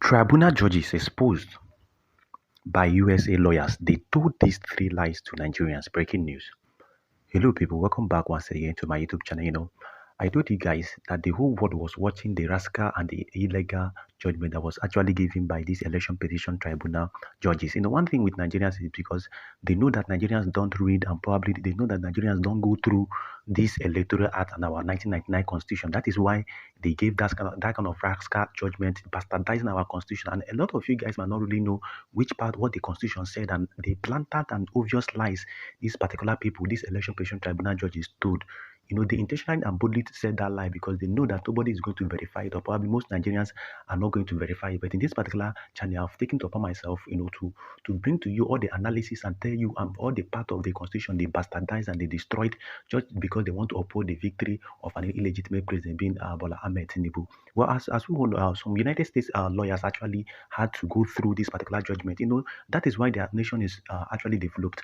Tribunal judges exposed by USA lawyers. They told these three lies to Nigerians. Breaking news. Hello, people. Welcome back once again to my YouTube channel. I told you guys that the whole world was watching the rascal and the illegal judgment that was actually given by this election petition tribunal judges. One thing with Nigerians is because they know that Nigerians don't read and probably they know that Nigerians don't go through this electoral act and our 1999 constitution. That is why they gave that kind of rascal judgment, bastardizing our constitution. And a lot of you guys might not really know which part, what the constitution said, and they planted and obvious lies these particular people, these election petition tribunal judges told. They intentionally and boldly said that lie because they know that nobody is going to verify it, or probably most Nigerians are not going to verify it. But in this particular channel, I've taken it upon myself, to bring to you all the analysis and tell you all the part of the constitution they bastardized and they destroyed just because they want to uphold the victory of an illegitimate president being Bola Tinubu. Well, as we all know, some United States lawyers actually had to go through this particular judgment. That is why their nation is actually developed.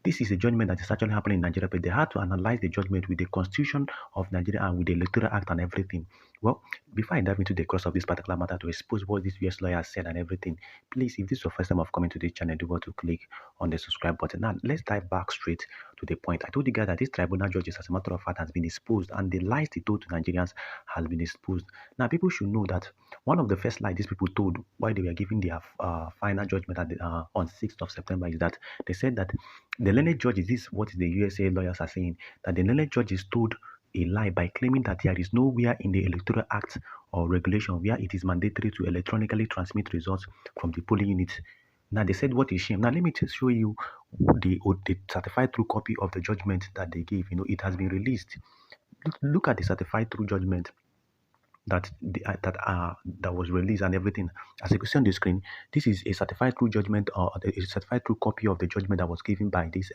This is a judgment that is actually happening in Nigeria, but they had to analyze the judgment with the Constitution of Nigeria and with the Electoral Act and everything. Well, before I dive into the cross of this particular matter to expose what this US lawyer said and everything, please, if this is your first time of coming to this channel, do want to click on the subscribe button. Now, let's dive back straight to the point. I told you guys that this tribunal judges, as a matter of fact, has been exposed, and the lies they told to Nigerians has been exposed. Now, people should know that one of the first lies these people told while they were giving their final judgment on 6th of September is that they said that the learned judges, this is what the USA lawyers are saying, that the learned judges told a lie by claiming that there is nowhere in the Electoral Act or regulation where it is mandatory to electronically transmit results from the polling unit. Now, they said, what is shame? Now, let me just show you the certified true copy of the judgment that they gave. It has been released. Look at the certified true judgment that was released and everything. As you can see on the screen, this is a certified true judgment or a certified true copy of the judgment that was given by these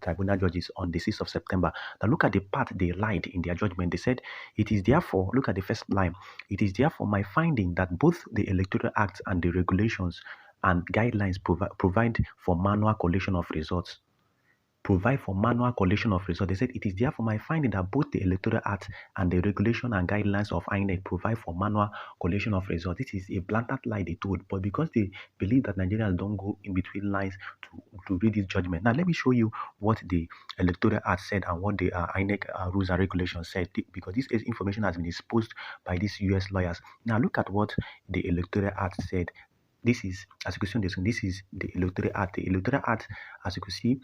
tribunal judges on the 6th of September. Now look at the part they lied in their judgment. They said, it is therefore, look at the first line, it is therefore my finding that both the Electoral Act and the regulations and guidelines provide for manual collation of results. Provide for manual collation of results. They said it is therefore my finding that both the Electoral Act and the regulation and guidelines of Inec provide for manual collation of results. This is a blatant lie they told, but because they believe that Nigerians don't go in between lines to read this judgment. Now let me show you what the Electoral Act said and what the Inec rules and regulations said, because this information has been exposed by these US lawyers. Now look at what the Electoral Act said. This is, as you can see on the screen, this is the Electoral Act. The Electoral Act, as you can see,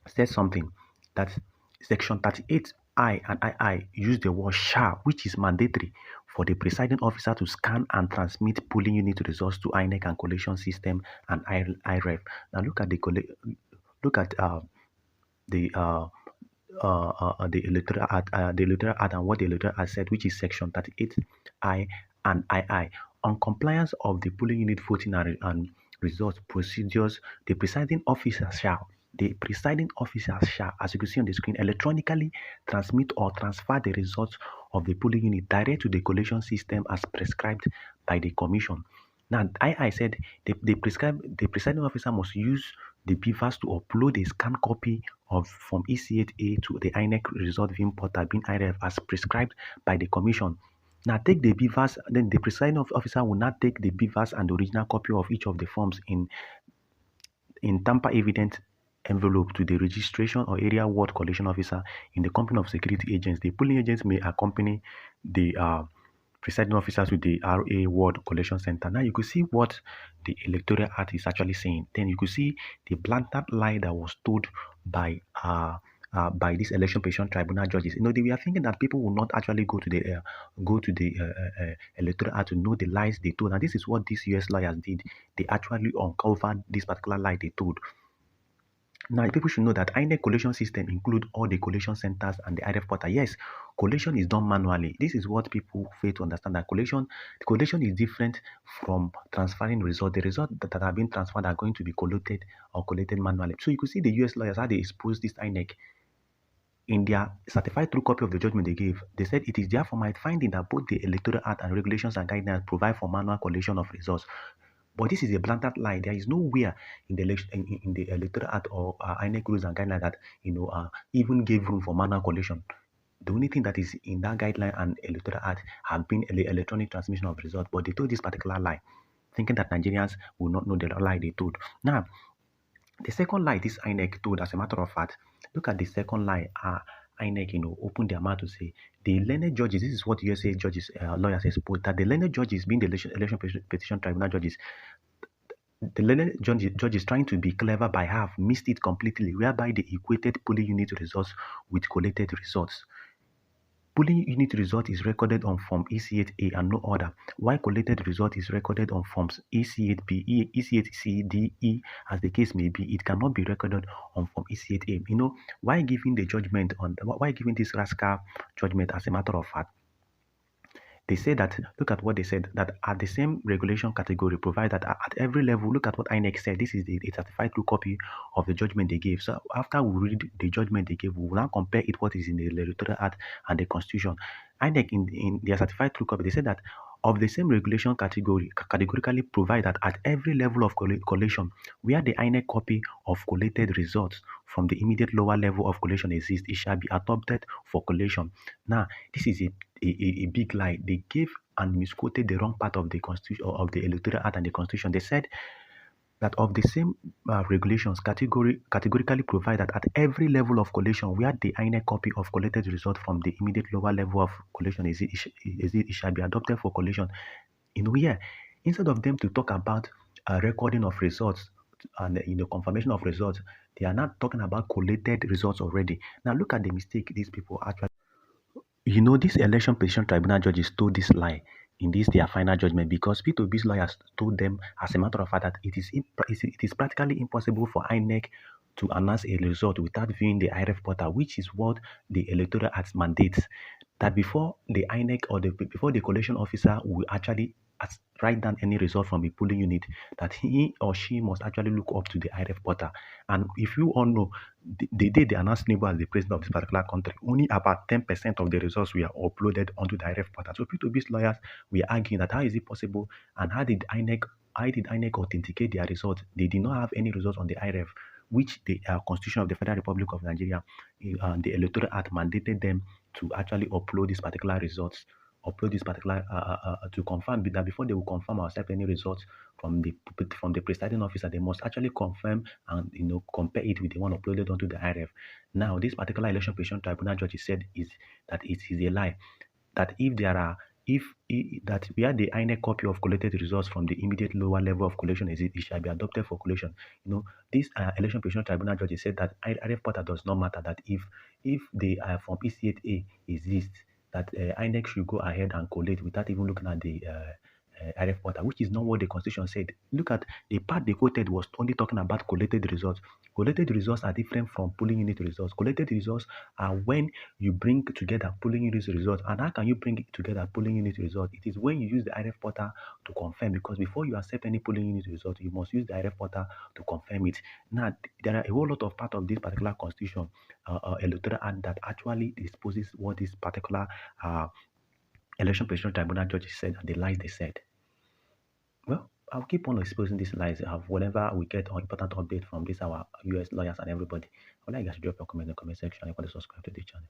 says something that section 38I and II use the word shall, which is mandatory for the presiding officer to scan and transmit polling unit results to Inec and collation system and IREF. Now look at the electoral act and what the electoral act said, which is section 38I and II on compliance of the polling unit voting and results procedures. The presiding officer shall, as you can see on the screen, electronically transmit or transfer the results of the polling unit direct to the collation system as prescribed by the commission. Now, I said the presiding officer must use the BVAS to upload a scanned copy from EC8A to the Inec result viewing portal being IRF as prescribed by the commission. Now take the BVAS, then the presiding officer will not take the BVAS and the original copy of each of the forms in tamper evident envelope to the registration or area ward collation officer in the company of security agents. The polling agents may accompany the presiding officers with the RA ward collection center. Now you could see what the Electoral Act is actually saying. Then you could see the blatant lie that was told by these election petition tribunal judges. They were thinking that people will not actually go to the Electoral Act to know the lies they told. And this is what these US lawyers did. They actually uncovered this particular lie they told. Now, people should know that INEC collation system include all the collation centers and the IRF portal. Yes, collation is done manually. This is what people fail to understand, that collation is different from transferring results. The results that are being transferred are going to be collated manually. So you could see the US lawyers, how they expose this INEC. In their certified true copy of the judgment they gave, they said it is therefore my finding that both the Electoral Act and regulations and guidelines provide for manual collation of results. But this is a blatant lie. There is nowhere in the Electoral Act or Inec rules and guidelines that even gave room for manual collation. The only thing that is in that guideline and Electoral Act have been electronic transmission of results. But they told this particular lie. thinking that Nigerians will not know the lie they told. Now, the second lie this Inec told, as a matter of fact, look at the second lie. Inec, opened their mouth to say the learned judges. This is what USA judges, lawyers exposed, that the learned judges, being the election petition tribunal judges, the learned judges trying to be clever by half missed it completely, whereby they equated polling unit results with collated results. Polling unit result is recorded on Form EC8A and no other, while collated result is recorded on Forms EC8B, EC8C, D, E, as the case may be. It cannot be recorded on Form EC8A. Why giving this rascal judgment, as a matter of fact, they say that, look at what they said, that at the same regulation category, provide that at every level, look at what Inec said. This is the certified true copy of the judgment they gave. So after we read the judgment they gave, we will now compare it what is in the Electoral Act and the Constitution. Inec, in their certified true copy, they said that of the same regulation categorically provide that at every level of collation, where the Inec copy of collated results from the immediate lower level of collation exists, it shall be adopted for collation. Now, this is a big lie. They gave and misquoted the wrong part of the Constitution, of the Electoral Act and the Constitution. They said that of the same regulations categorically provide that at every level of collation, where the Inec copy of collated result from the immediate lower level of collation is it shall be adopted for collation. Here, instead of them to talk about recording of results and confirmation of results, they are not talking about collated results already. Now look at the mistake these people actually. This election petition tribunal judges told this lie in this their final judgment because P2B's lawyers told them, as a matter of fact, that it is practically impossible for Inec to announce a result without viewing the IRF portal, which is what the Electoral Act mandates. That before the Inec or before the collation officer will actually write down any result from a polling unit, that he or she must actually look up to the IRF portal. And if you all know, the day they announced Tinubu as the president of this particular country, only about 10% of the results were uploaded onto the IRF portal. So P2B's lawyers were arguing that how is it possible, and how did INEC authenticate their results? They did not have any results on the IRF, which the Constitution of the Federal Republic of Nigeria and the Electoral Act mandated them to actually upload these particular results, to confirm that before they will confirm or accept any results from the presiding officer, they must actually confirm and compare it with the one uploaded onto the IRF. Now, this particular election petition tribunal judge said that it is a lie. That if there are that where the INEC copy of collated results from the immediate lower level of collation is it shall be adopted for collation. This election petition tribunal judge said that IRF portal does not matter. That if the form EC8A exists, that INEC should go ahead and collate without even looking at the IRF portal, which is not what the Constitution said. Look at the part they quoted was only talking about collated results. Collated results are different from polling unit results. Collated results are when you bring together polling unit results. And how can you bring together polling unit results? It is when you use the IRF portal to confirm, because before you accept any polling unit result, you must use the IRF portal to confirm it. Now, there are a whole lot of part of this particular Constitution, Electoral Act, that actually exposes what this particular election petition tribunal judges said and the lies they said. Well, I'll keep on exposing these lies whenever we get an important update from our US lawyers and everybody. I would like you guys to drop your comment in the comment section and subscribe to the channel.